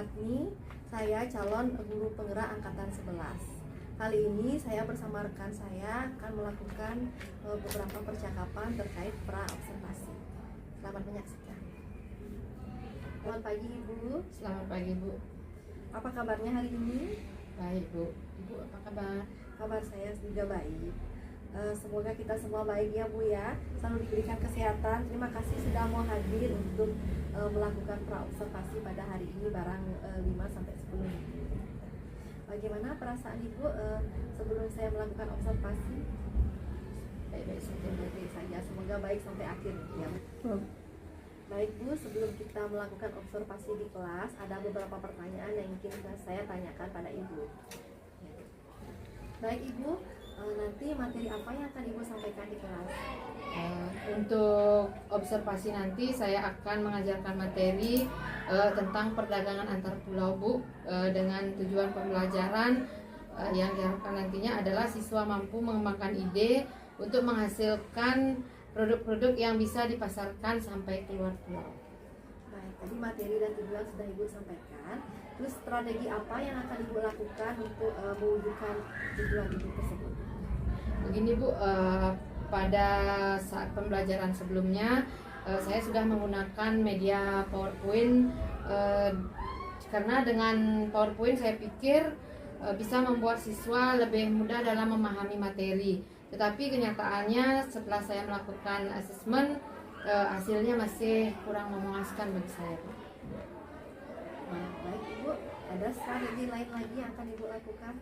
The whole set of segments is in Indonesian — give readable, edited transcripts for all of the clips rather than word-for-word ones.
Fatni, saya calon guru penggerak angkatan 11. Kali ini saya bersama rekan saya akan melakukan beberapa percakapan terkait pra-observasi. Selamat menyaksikan. Selamat pagi Ibu. Selamat pagi Bu. Apa kabarnya hari ini? Baik Bu. Ibu apa kabar? Kabar saya juga baik. Semoga kita semua baik ya Bu ya. Selalu diberikan kesehatan. Terima kasih sudah mau hadir untuk melakukan pra-observasi pada hari ini barang 5-10 menit. Bagaimana perasaan Ibu sebelum saya melakukan observasi? Baik-baik saja. Semoga baik sampai akhir ya. Baik Bu, sebelum kita melakukan observasi di kelas, ada beberapa pertanyaan yang ingin saya tanyakan pada Ibu. Baik Ibu, nanti materi apa yang akan Ibu sampaikan di kelas? Untuk observasi nanti saya akan mengajarkan materi tentang perdagangan antar pulau Bu, dengan tujuan pembelajaran yang diharapkan nantinya adalah siswa mampu mengembangkan ide untuk menghasilkan produk-produk yang bisa dipasarkan sampai keluar pulau. Baik, tadi materi dan tujuan sudah Ibu sampaikan. Terus strategi apa yang akan Ibu lakukan untuk mewujudkan tujuan Ibu tersebut? Begini Bu, pada saat pembelajaran sebelumnya saya sudah menggunakan media PowerPoint karena dengan PowerPoint saya pikir bisa membuat siswa lebih mudah dalam memahami materi. Tetapi kenyataannya setelah saya melakukan asesmen, hasilnya masih kurang memuaskan bagi saya. Baik Ibu, ada strategi lain lagi yang akan Ibu lakukan?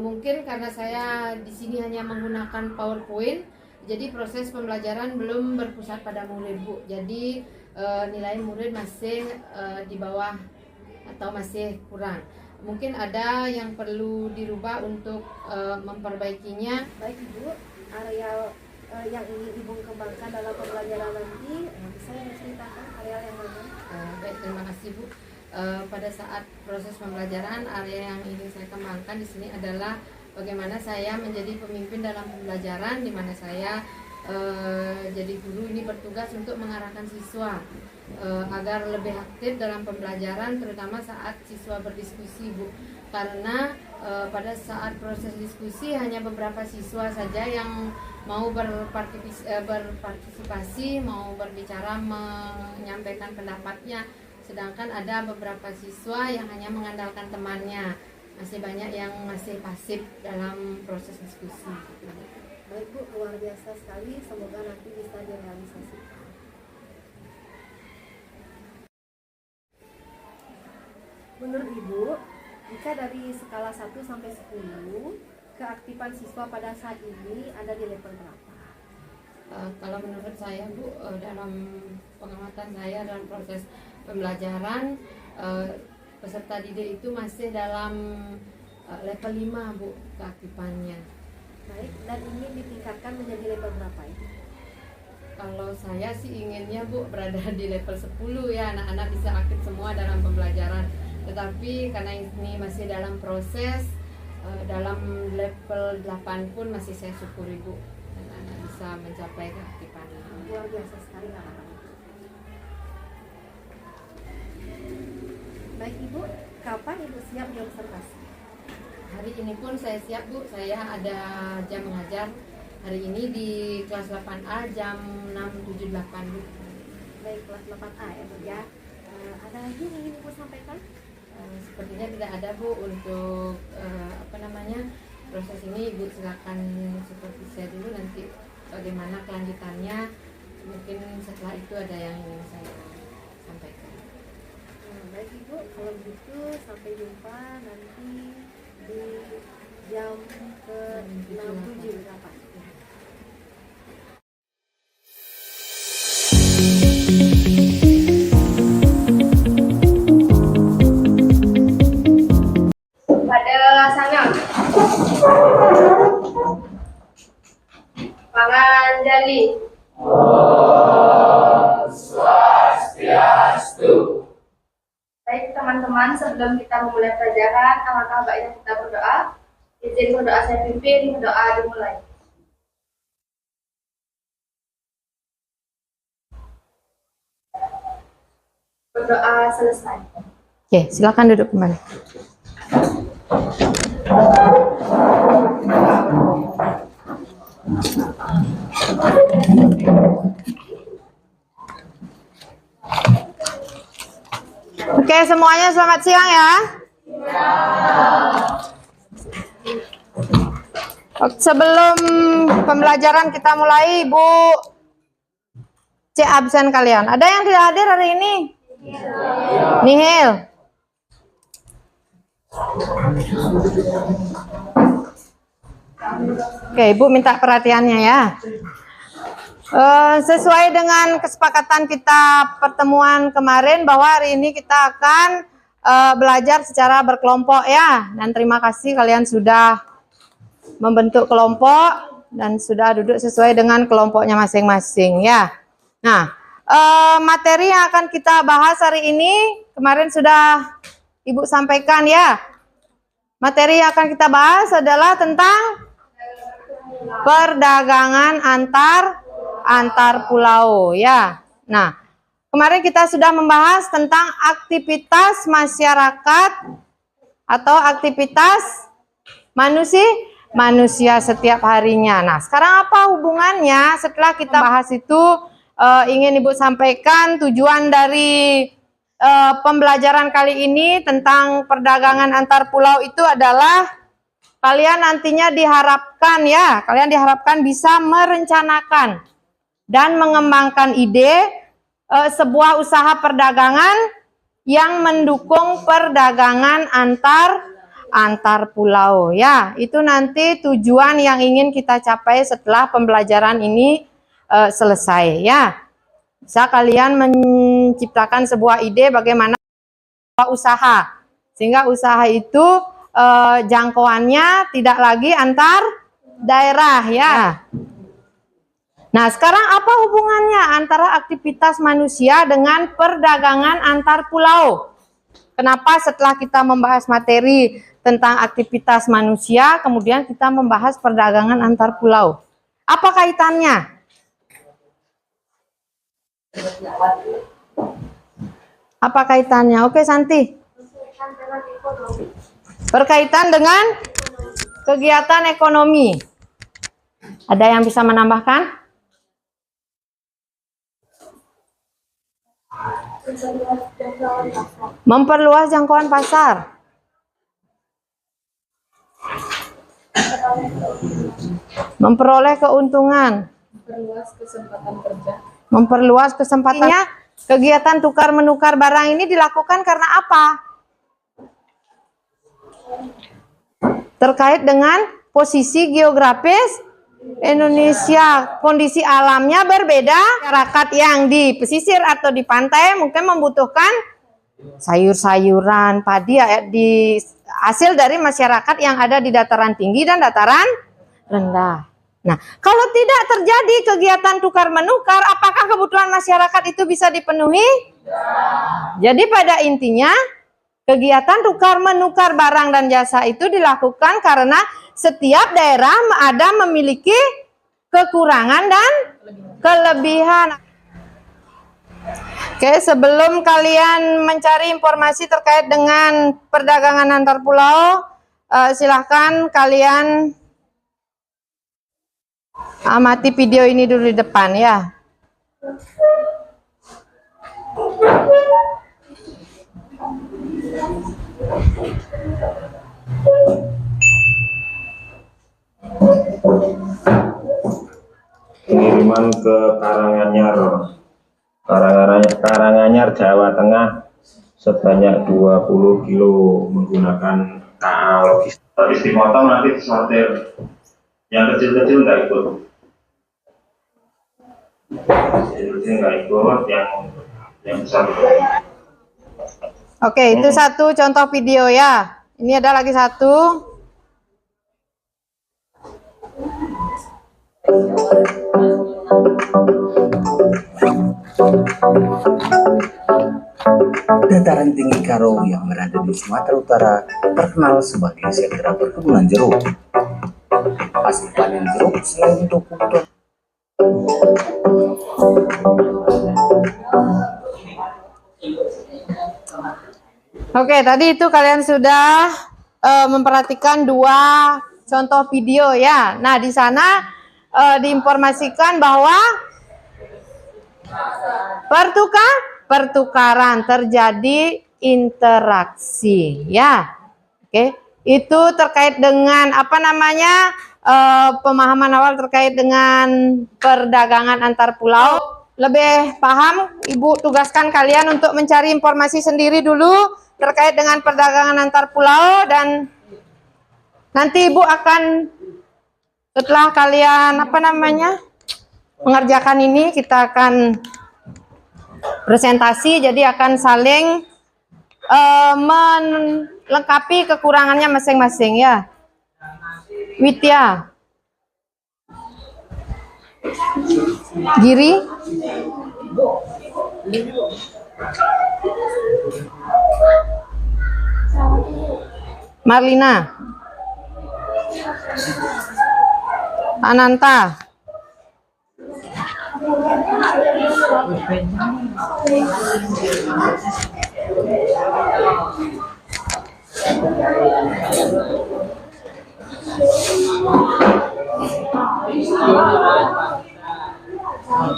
Mungkin karena saya di sini hanya menggunakan PowerPoint, jadi proses pembelajaran belum berpusat pada murid Bu. Jadi nilai murid masih di bawah atau masih kurang. Mungkin ada yang perlu dirubah untuk memperbaikinya. Baik Ibu, areal yang ingin Ibu kembangkan dalam pembelajaran nanti, bisa menceritakan areal yang mana? Baik, terima kasih Bu. Pada saat proses pembelajaran, area yang ingin saya kembangkan di sini adalah bagaimana saya menjadi pemimpin dalam pembelajaran, di mana saya jadi guru ini bertugas untuk mengarahkan siswa agar lebih aktif dalam pembelajaran, terutama saat siswa berdiskusi Bu. Karena pada saat proses diskusi hanya beberapa siswa saja yang mau berpartisipasi, mau berbicara, menyampaikan pendapatnya. Sedangkan ada beberapa siswa yang hanya mengandalkan temannya. Masih banyak yang masih pasif dalam proses diskusi. Baik Bu, luar biasa sekali. Semoga nanti bisa direalisasikan. Menurut Ibu, jika dari skala 1 sampai 10, keaktifan siswa pada saat ini ada di level berapa? Kalau menurut saya Bu, dalam pengamatan saya dalam proses pembelajaran, peserta didik itu masih dalam level 5 Bu keaktifannya. Baik, dan ingin ditingkatkan menjadi level berapa ini? Kalau saya sih inginnya Bu berada di level 10 ya, anak-anak bisa aktif semua dalam pembelajaran. Tetapi karena ini masih dalam proses, dalam level 8 pun masih saya syukuri Bu, anak-anak bisa mencapai keaktifan. Luar biasa sekali anak-anak. Baik Ibu, kapan Ibu siap diobservasi? Hari ini pun saya siap Bu, saya ada jam mengajar hari ini di kelas 8A jam 6.78 Bu. Baik, kelas 8A ya Bu ya. Ada lagi yang ingin Ibu sampaikan? Sepertinya tidak ada Bu untuk proses ini. Ibu silakan seperti saya dulu, nanti bagaimana kelanjutannya mungkin setelah itu ada yang ingin saya sampaikan. Baik Ibu, kalau begitu sampai jumpa nanti di jam ke-6.78. Pada sangat Pangan Jali. Swastiastu. Baik teman-teman, sebelum kita memulai pelajaran, alangkah baiknya kita berdoa. Izin berdoa saya pimpin, berdoa dimulai. Berdoa selesai. Oke, silakan duduk kembali. Oke, semuanya selamat siang ya. Sebelum pembelajaran kita mulai, Ibu C absen kalian. Ada yang tidak hadir hari ini? Nihil. Oke, Ibu minta perhatiannya ya. Sesuai dengan kesepakatan kita pertemuan kemarin bahwa hari ini kita akan belajar secara berkelompok ya. Dan terima kasih kalian sudah membentuk kelompok dan sudah duduk sesuai dengan kelompoknya masing-masing ya. Nah, materi yang akan kita bahas hari ini kemarin sudah Ibu sampaikan ya. Materi yang akan kita bahas adalah tentang perdagangan antar pulau ya. Nah, kemarin kita sudah membahas tentang aktivitas masyarakat atau aktivitas manusia setiap harinya. Nah, sekarang apa hubungannya setelah kita bahas itu? Ingin Ibu sampaikan tujuan dari pembelajaran kali ini tentang perdagangan antar pulau itu adalah kalian nantinya diharapkan bisa merencanakan dan mengembangkan ide sebuah usaha perdagangan yang mendukung perdagangan antar pulau ya. Itu nanti tujuan yang ingin kita capai setelah pembelajaran ini selesai ya. Bisa kalian menciptakan sebuah ide bagaimana usaha sehingga usaha itu jangkauannya tidak lagi antar daerah ya. Nah, sekarang apa hubungannya antara aktivitas manusia dengan perdagangan antar pulau? Kenapa setelah kita membahas materi tentang aktivitas manusia, kemudian kita membahas perdagangan antar pulau? Apa kaitannya? Apa kaitannya? Oke, Santi. Berkaitan dengan kegiatan ekonomi. Ada yang bisa menambahkan? Memperluas jangkauan pasar. Memperoleh keuntungan. Memperluas kesempatannya. Kegiatan tukar-menukar barang ini dilakukan karena apa? Terkait dengan posisi geografis Indonesia, kondisi alamnya berbeda. Masyarakat yang di pesisir atau di pantai mungkin membutuhkan sayur-sayuran, padi di hasil dari masyarakat yang ada di dataran tinggi dan dataran rendah. Nah, kalau tidak terjadi kegiatan tukar-menukar, apakah kebutuhan masyarakat itu bisa dipenuhi? Jadi pada intinya, kegiatan tukar-menukar barang dan jasa itu dilakukan karena setiap daerah memiliki kekurangan dan kelebihan. Oke, sebelum kalian mencari informasi terkait dengan perdagangan antar pulau, silahkan kalian amati video ini dulu di depan ya. Pengiriman ke Karanganyar, Jawa Tengah sebanyak 20 kilo menggunakan KA logistik. Habis dipotong nanti disortir. Yang kecil-kecil nggak ikut. Kecil-kecil nggak ikut, yang besar. Oke, itu satu contoh video ya. Ini ada lagi satu. Dataran tinggi Karo yang berada di Sumatera Utara terkenal sebagai sentra perkebunan jeruk. Hasil panen jeruk selain untuk kebutuhan Oke, tadi itu kalian sudah memperhatikan dua contoh video ya. Nah, di sana diinformasikan bahwa pertukaran terjadi interaksi ya. Oke, itu terkait dengan apa namanya pemahaman awal terkait dengan perdagangan antar pulau. Lebih paham, Ibu tugaskan kalian untuk mencari informasi sendiri dulu terkait dengan perdagangan antar pulau, dan nanti Ibu akan setelah kalian apa namanya mengerjakan ini, kita akan presentasi, jadi akan saling melengkapi kekurangannya masing-masing ya. Widya, Giri, Marlina, Ananta,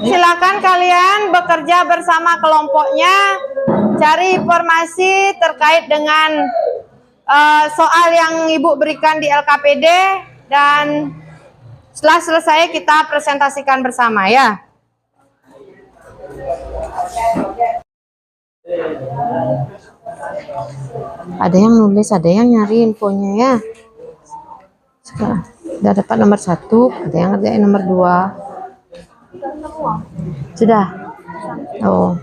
silakan kalian bekerja bersama kelompoknya, cari informasi terkait dengan soal yang Ibu berikan di LKPD, dan setelah selesai kita presentasikan bersama ya. Ada yang nulis, ada yang nyari infonya ya. Sekarang udah dapat nomor 1, ada yang ngerjain nomor 2. Sudah. Oh.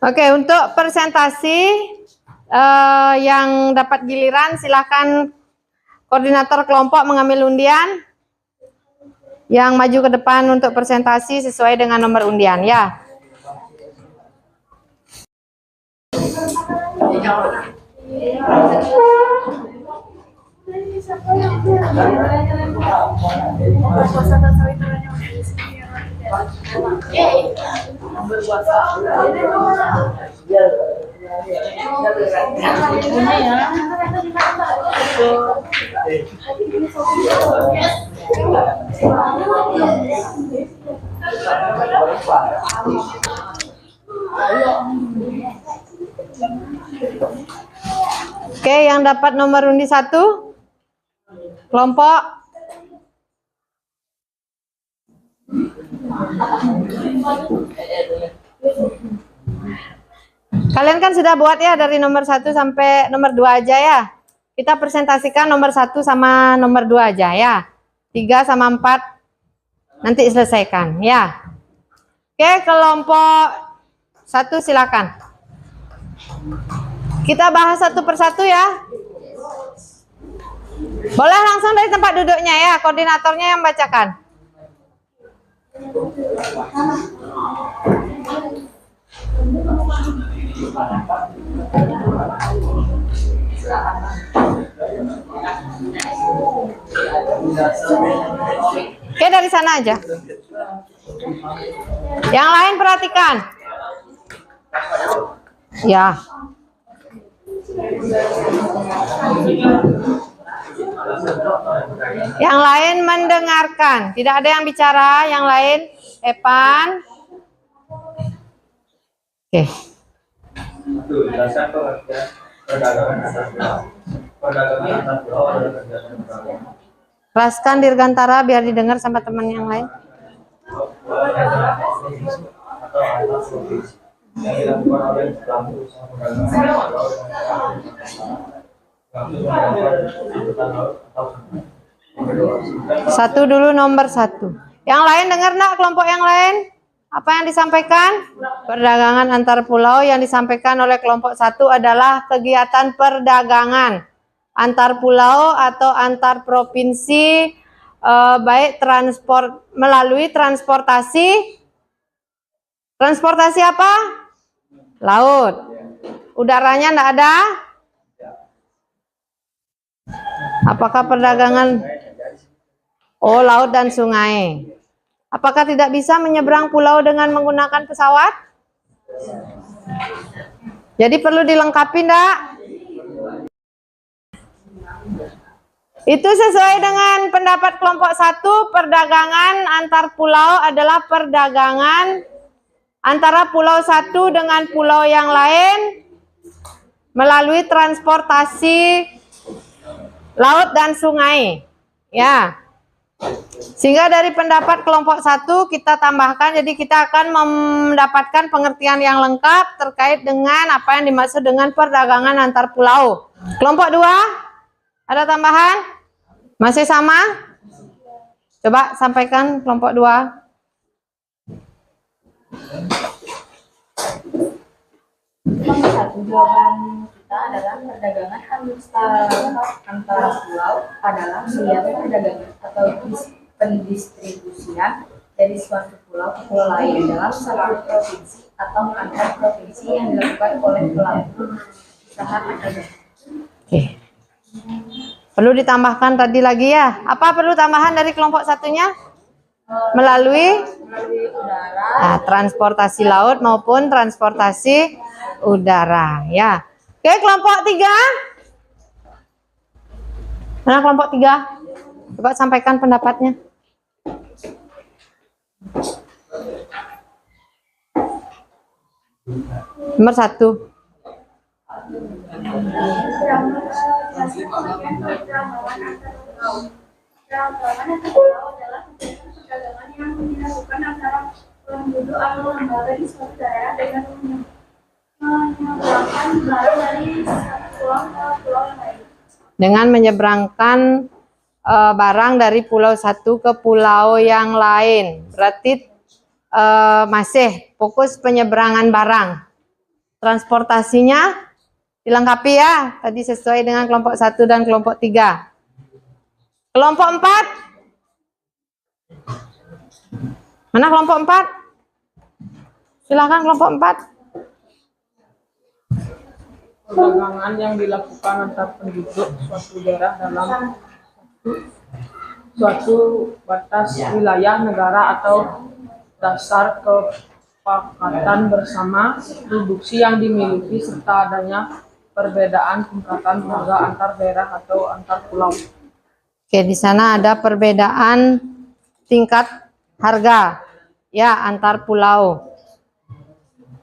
Oke, untuk presentasi yang dapat giliran, silahkan koordinator kelompok mengambil undian. Yang maju ke depan untuk presentasi sesuai dengan nomor undian ya. Oke, yang dapat nomor undi 1 kelompok kalian kan sudah buat ya dari nomor 1 sampai nomor 2 aja ya. Kita presentasikan nomor 1 sama nomor 2 aja ya. 3 sama 4 nanti selesaikan ya. Oke, kelompok 1 silakan. Kita bahas satu persatu ya. Boleh langsung dari tempat duduknya ya, koordinatornya yang bacakan. Oke, dari sana aja. Yang lain perhatikan. Ya. Yang lain mendengarkan. Tidak ada yang bicara, yang lain Evan. Oke. Kelaskan Dirgantara biar didengar sama teman yang lain. Satu dulu, nomor 1. Yang lain dengar enggak, kelompok yang lain? Apa yang disampaikan? Perdagangan antar pulau yang disampaikan oleh kelompok 1 adalah kegiatan perdagangan antar pulau atau antar provinsi, baik melalui transportasi apa? Laut. Udaranya enggak ada? Apakah perdagangan? Oh, laut dan sungai. Apakah tidak bisa menyeberang pulau dengan menggunakan pesawat? Jadi perlu dilengkapi enggak? Itu sesuai dengan pendapat kelompok 1, perdagangan antar pulau adalah perdagangan antara pulau satu dengan pulau yang lain melalui transportasi laut dan sungai. Ya. Sehingga dari pendapat kelompok 1 kita tambahkan, jadi kita akan mendapatkan pengertian yang lengkap terkait dengan apa yang dimaksud dengan perdagangan antar pulau. Kelompok 2, ada tambahan? Masih sama? Coba sampaikan kelompok 2. Nomor 1, jawaban kita adalah perdagangan antara pulau adalah suatu perdagangan atau pendistribusian dari suatu pulau ke pulau lain dalam satu provinsi atau antar provinsi yang dilakukan oleh pelaku usaha perdagangan. Oke. Perlu ditambahkan tadi lagi ya. Apa perlu tambahan dari kelompok satunya? Melalui udara, transportasi laut maupun transportasi udara ya. Oke, kelompok 3. Mana kelompok 3? Coba sampaikan pendapatnya. Nomor 1. Perdagangan antar pulau adalah perdagangan yang dilakukan antara penduduk atau lembaga di suatu daerah dengan menyeberangkan barang dari satu pulau ke pulau yang lain. Dengan menyeberangkan barang dari pulau satu ke pulau yang lain. Berarti masih fokus penyeberangan barang. Transportasinya dilengkapi ya. Tadi sesuai dengan kelompok 1 dan kelompok 3. Kelompok 4. Mana kelompok 4? Silakan kelompok 4. Perdagangan yang dilakukan antar penduduk suatu daerah dalam suatu batas wilayah negara atau dasar kesepakatan bersama produksi yang dimiliki serta adanya perbedaan tingkatan harga antar daerah atau antar pulau. Oke, di sana ada perbedaan tingkat harga ya antar pulau.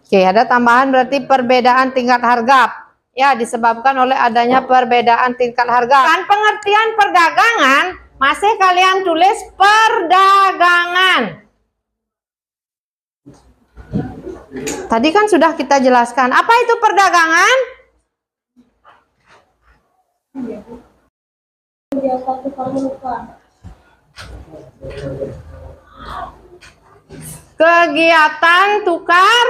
Oke, ada tambahan berarti perbedaan tingkat harga ya disebabkan oleh adanya perbedaan tingkat harga. Kan pengertian perdagangan masih kalian tulis perdagangan. Tadi kan sudah kita jelaskan. Apa itu perdagangan? Kegiatan tukar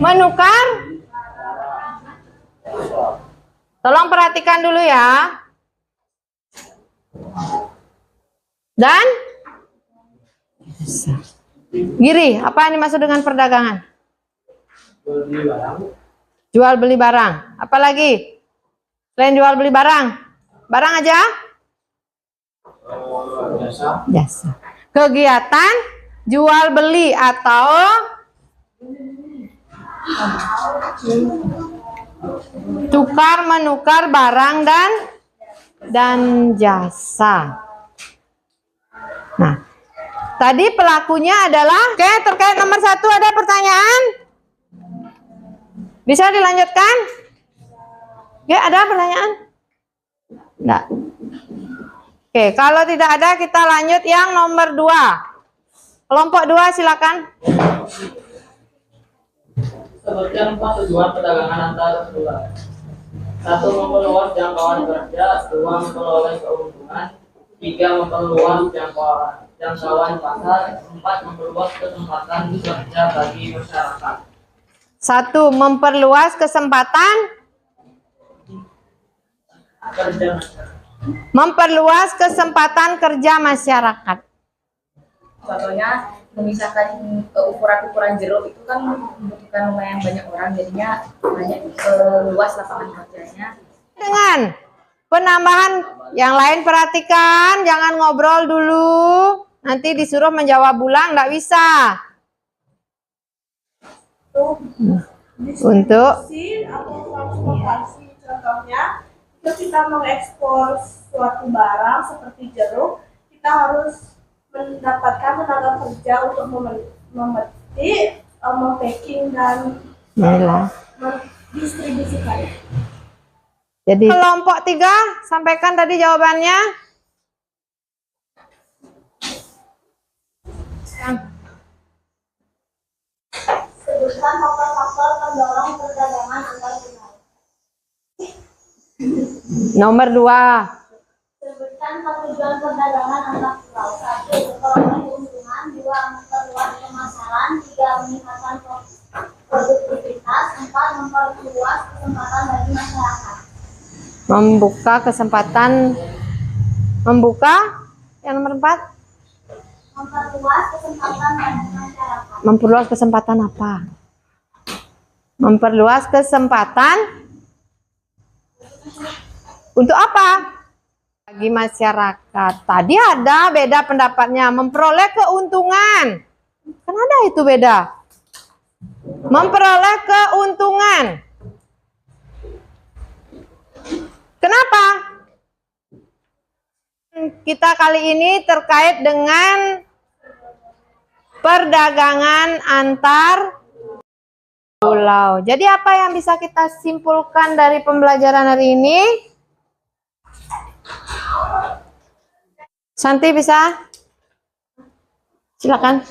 menukar. Tolong perhatikan dulu ya. Dan Giri, apa yang dimaksud dengan perdagangan? Jual beli barang. Apa lagi? Selain jual beli barang? Barang aja? Jasa. Kegiatan jual beli atau tukar menukar barang dan jasa. Nah, tadi pelakunya adalah, oke, terkait nomor 1 ada pertanyaan? Bisa dilanjutkan? Oke, ada pertanyaan? Enggak. Oke, kalau tidak ada kita lanjut yang nomor 2. Kelompok 2 silakan. Sebutkan 4 tujuan perdagangan antar pulau. 1. Memperluas jangkauan kerja. 2. Memperoleh keuntungan. 3. Memperluas jangkauan pasar. 4. Memperluas kesempatan kerja bagi masyarakat. 1. Memperluas kesempatan kerja masyarakat. Memperluas kesempatan kerja masyarakat. Contohnya memisahkan ukuran-ukuran jeruk itu kan membutuhkan lumayan banyak orang, jadinya banyak luas lapangan kerjanya. Dengan penambahan yang lain perhatikan, jangan ngobrol dulu. Nanti disuruh menjawab ulang, nggak bisa. Untuk atau transportasi, contohnya jika kita mengekspor suatu barang seperti jeruk, kita harus mendapatkan tenaga kerja untuk memetik, mempacking dan mendistribusikan. jadi kelompok 3 sampaikan tadi jawabannya. Sebutkan faktor-faktor pendorong perdagangan antar pulau. Nomor 2. Sebutkan tujuan perdagangan antar pulau. 1. Memperoleh keuntungan. 2. Memperluas pemasaran. 3. Meningkatkan produktivitas. 4. Memperluas kesempatan bagi masyarakat. Membuka kesempatan. Membuka yang nomor 4. Memperluas kesempatan bagi masyarakat. Memperluas kesempatan apa? Memperluas kesempatan untuk apa? Bagi masyarakat. Tadi ada beda pendapatnya. Memperoleh keuntungan. Kan ada itu beda. Memperoleh keuntungan. Kenapa? Kita kali ini terkait dengan perdagangan antar pulau. Jadi apa yang bisa kita simpulkan dari pembelajaran hari ini? Santi bisa? Silakan.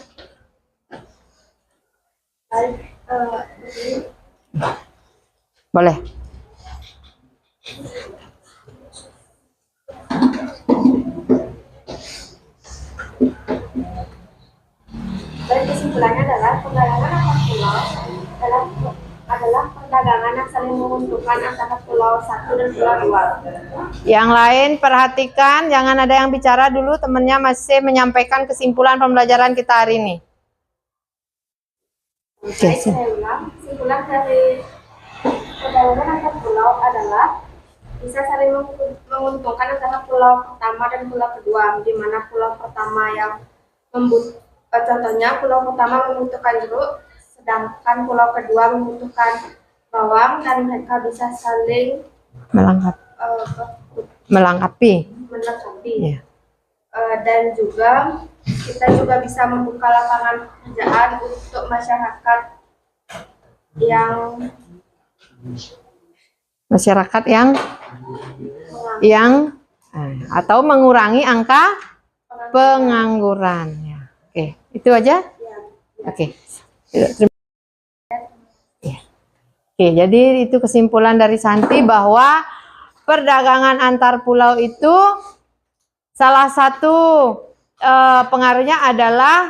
Boleh. Dan kesimpulannya adalah perdagangan antar pulau adalah perdagangan yang saling menguntungkan antara pulau satu dan pulau 2. Yang lain perhatikan, jangan ada yang bicara dulu, temannya masih menyampaikan kesimpulan pembelajaran kita hari ini. Oke. Saya ulang, kesimpulan dari perdagangan antar pulau adalah bisa saling menguntungkan antara pulau pertama dan pulau kedua, di mana pulau pertama yang contohnya pulau pertama membutuhkan jeruk, sedangkan pulau kedua membutuhkan bawang, dan mereka bisa saling melengkapi. Ya. Dan juga kita juga bisa membuka lapangan pekerjaan untuk masyarakat yang atau mengurangi angka pengangguran. Ya. Oke, itu aja. Oke. Oke, jadi itu kesimpulan dari Santi bahwa perdagangan antar pulau itu salah satu pengaruhnya adalah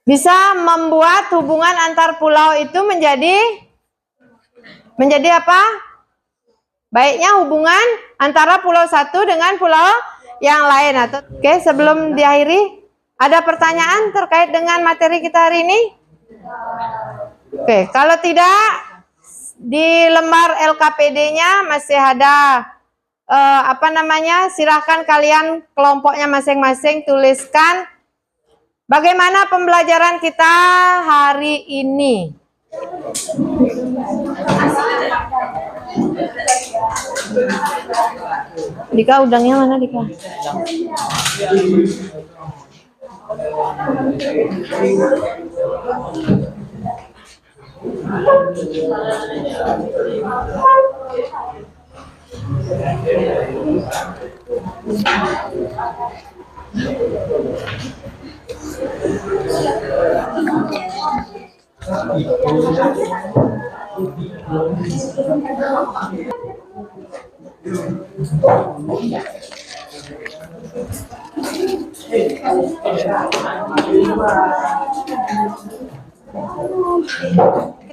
bisa membuat hubungan antar pulau itu menjadi apa? Baiknya hubungan antara pulau satu dengan pulau yang lain. Oke, sebelum diakhiri, ada pertanyaan terkait dengan materi kita hari ini? Oke, kalau tidak, di lembar LKPD-nya masih ada silahkan kalian kelompoknya masing-masing tuliskan bagaimana pembelajaran kita hari ini. Dika, udangnya mana Dika?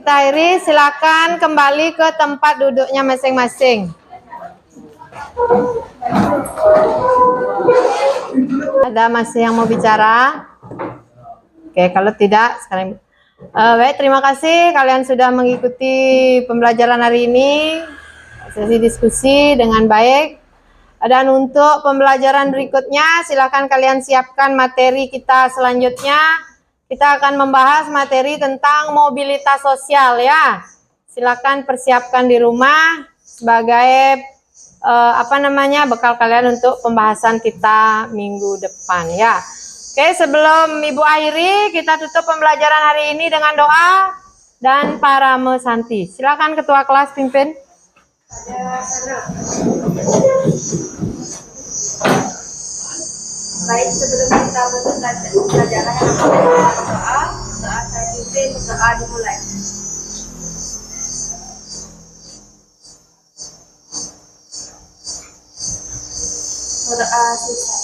kita akhiri, silakan kembali ke tempat duduknya masing-masing. Ada masih yang mau bicara? Oke, kalau tidak sekarang. Baik, terima kasih kalian sudah mengikuti pembelajaran hari ini, sesi diskusi dengan baik. Dan untuk pembelajaran berikutnya, silakan kalian siapkan materi kita selanjutnya. Kita akan membahas materi tentang mobilitas sosial ya. Silakan persiapkan di rumah sebagai bekal kalian untuk pembahasan kita minggu depan ya. Oke, sebelum Ibu akhiri, kita tutup pembelajaran hari ini dengan doa dan parame santi. Silakan ketua kelas pimpin. Baik, sebelum kita mulai pelajaran yang akan berdoa saya pimpin berdoa dimulai. Berdoa selesai.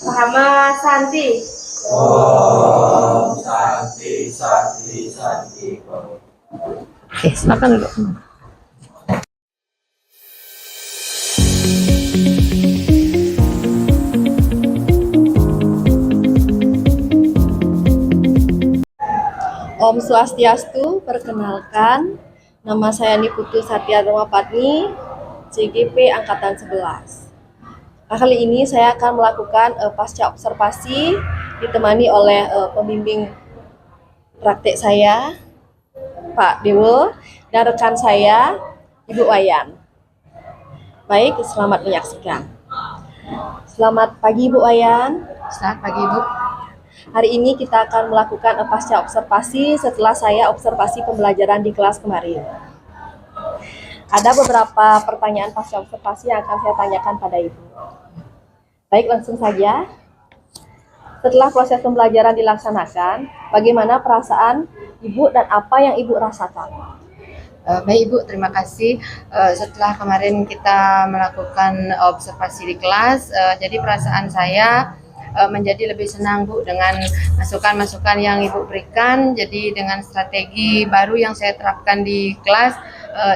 Parame santi. Om Santi Santi Santi. Oke, silakan duduk. Om Swastiastu, perkenalkan, nama saya Niputu Satya Dharmapatni, CGP Angkatan 11. Kali ini saya akan melakukan pasca observasi ditemani oleh pembimbing praktek saya, Pak Dewo, dan rekan saya, Ibu Wayan. Baik, selamat menyaksikan. Selamat pagi Ibu Wayan. Selamat pagi Ibu. Hari ini kita akan melakukan pasca observasi setelah saya observasi pembelajaran di kelas kemarin. Ada beberapa pertanyaan pasca observasi yang akan saya tanyakan pada Ibu. Baik, langsung saja. Setelah proses pembelajaran dilaksanakan, bagaimana perasaan Ibu dan apa yang Ibu rasakan? Baik Ibu, terima kasih. Setelah kemarin kita melakukan observasi di kelas, jadi perasaan saya menjadi lebih senang Bu dengan masukan-masukan yang Ibu berikan. Jadi dengan strategi baru yang saya terapkan di kelas,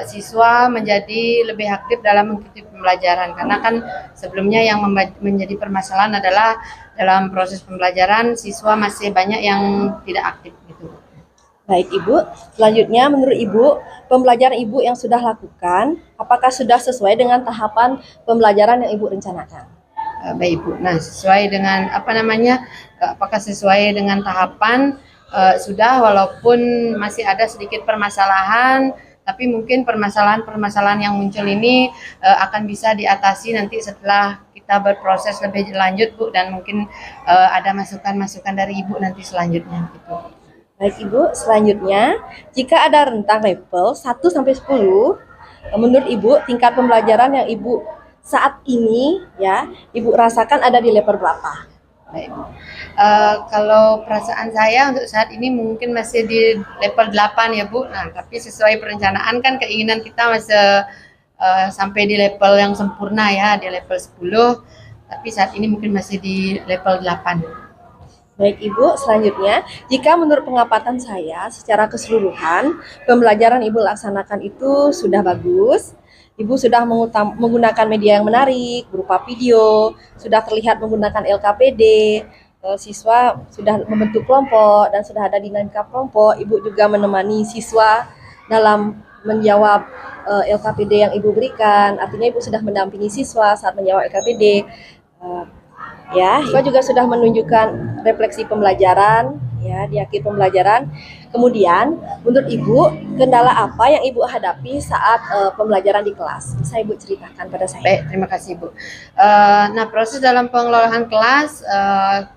siswa menjadi lebih aktif dalam mengikuti pembelajaran, karena kan sebelumnya yang menjadi permasalahan adalah dalam proses pembelajaran siswa masih banyak yang tidak aktif gitu. Baik Ibu, selanjutnya menurut Ibu, pembelajaran Ibu yang sudah lakukan, apakah sudah sesuai dengan tahapan pembelajaran yang Ibu rencanakan? Baik Ibu, nah sesuai dengan apakah sesuai dengan tahapan? Sudah, walaupun masih ada sedikit permasalahan, tapi mungkin permasalahan-permasalahan yang muncul ini akan bisa diatasi nanti setelah kita berproses lebih lanjut Bu, dan mungkin ada masukan-masukan dari Ibu nanti selanjutnya gitu. Baik Ibu, selanjutnya jika ada rentang level 1 sampai 10, menurut Ibu tingkat pembelajaran yang Ibu saat ini ya Ibu rasakan ada di level berapa? Baik. Kalau perasaan saya untuk saat ini mungkin masih di level 8 ya Bu. Nah, tapi sesuai perencanaan kan keinginan kita masih sampai di level yang sempurna ya, di level 10. Tapi saat ini mungkin masih di level 8. Baik Ibu, selanjutnya jika menurut pengamatan saya secara keseluruhan pembelajaran Ibu laksanakan itu sudah bagus, Ibu sudah menggunakan media yang menarik berupa video, sudah terlihat menggunakan LKPD, siswa sudah membentuk kelompok dan sudah ada dinamika kelompok. Ibu juga menemani siswa dalam menjawab LKPD yang Ibu berikan. Artinya Ibu sudah mendampingi siswa saat menjawab LKPD. Siswa juga sudah menunjukkan refleksi pembelajaran ya di akhir pembelajaran. Kemudian, menurut Ibu, kendala apa yang Ibu hadapi saat pembelajaran di kelas? Bisa Ibu ceritakan pada saya. Baik, terima kasih Bu. Nah, proses dalam pengelolaan kelas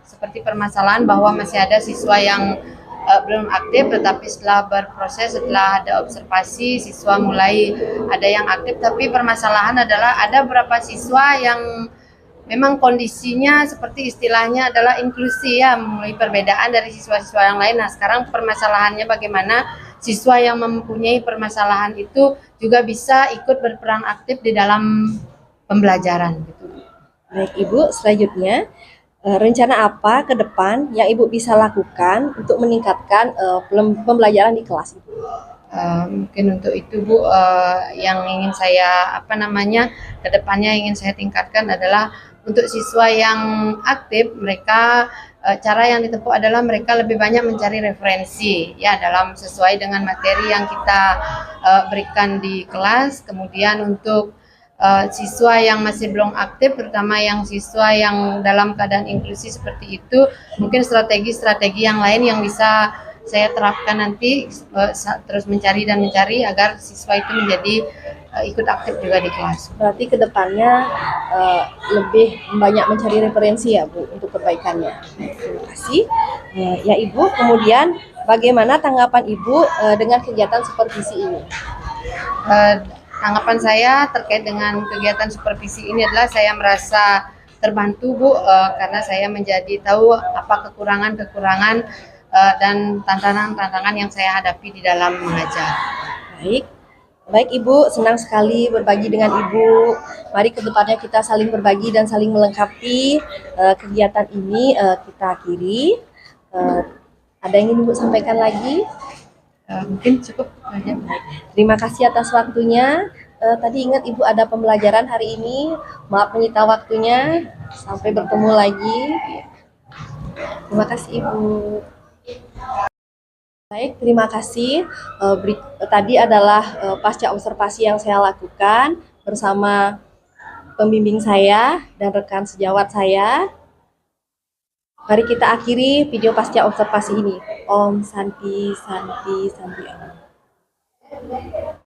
seperti permasalahan bahwa masih ada siswa yang belum aktif, tetapi setelah berproses, setelah ada observasi, siswa mulai ada yang aktif. Tapi permasalahan adalah ada beberapa siswa yang memang kondisinya seperti istilahnya adalah inklusi ya, mulai perbedaan dari siswa-siswa yang lain. Nah, sekarang permasalahannya bagaimana siswa yang mempunyai permasalahan itu juga bisa ikut berperan aktif di dalam pembelajaran gitu. Baik Ibu, selanjutnya rencana apa ke depan yang Ibu bisa lakukan untuk meningkatkan pembelajaran di kelas Ibu? Mungkin untuk itu Bu, yang ingin saya kedepannya ingin saya tingkatkan adalah untuk siswa yang aktif, mereka cara yang ditempuh adalah mereka lebih banyak mencari referensi ya dalam sesuai dengan materi yang kita berikan di kelas. Kemudian untuk siswa yang masih belum aktif, terutama yang siswa yang dalam keadaan inklusi seperti itu, mungkin strategi-strategi yang lain yang bisa saya terapkan nanti, terus mencari agar siswa itu menjadi ikut aktif juga di kelas. Berarti kedepannya lebih banyak mencari referensi ya Bu untuk perbaikannya. Terima kasih ya Ibu. Kemudian bagaimana tanggapan Ibu dengan kegiatan supervisi ini? Tanggapan saya terkait dengan kegiatan supervisi ini adalah saya merasa terbantu Bu, karena saya menjadi tahu apa kekurangan-kekurangan dan tantangan-tantangan yang saya hadapi di dalam mengajar. Baik Ibu, senang sekali berbagi dengan Ibu. Mari kedepannya kita saling berbagi dan saling melengkapi. Kegiatan ini kita akhiri. Ada yang ingin Ibu sampaikan lagi? Mungkin cukup saja. Terima kasih atas waktunya. Tadi ingat Ibu ada pembelajaran hari ini. Maaf menyita waktunya. Sampai bertemu lagi. Terima kasih Ibu. Baik, terima kasih. Tadi adalah pasca observasi yang saya lakukan bersama pembimbing saya dan rekan sejawat saya. Mari kita akhiri video pasca observasi ini. Om Santi Santi Santi Om.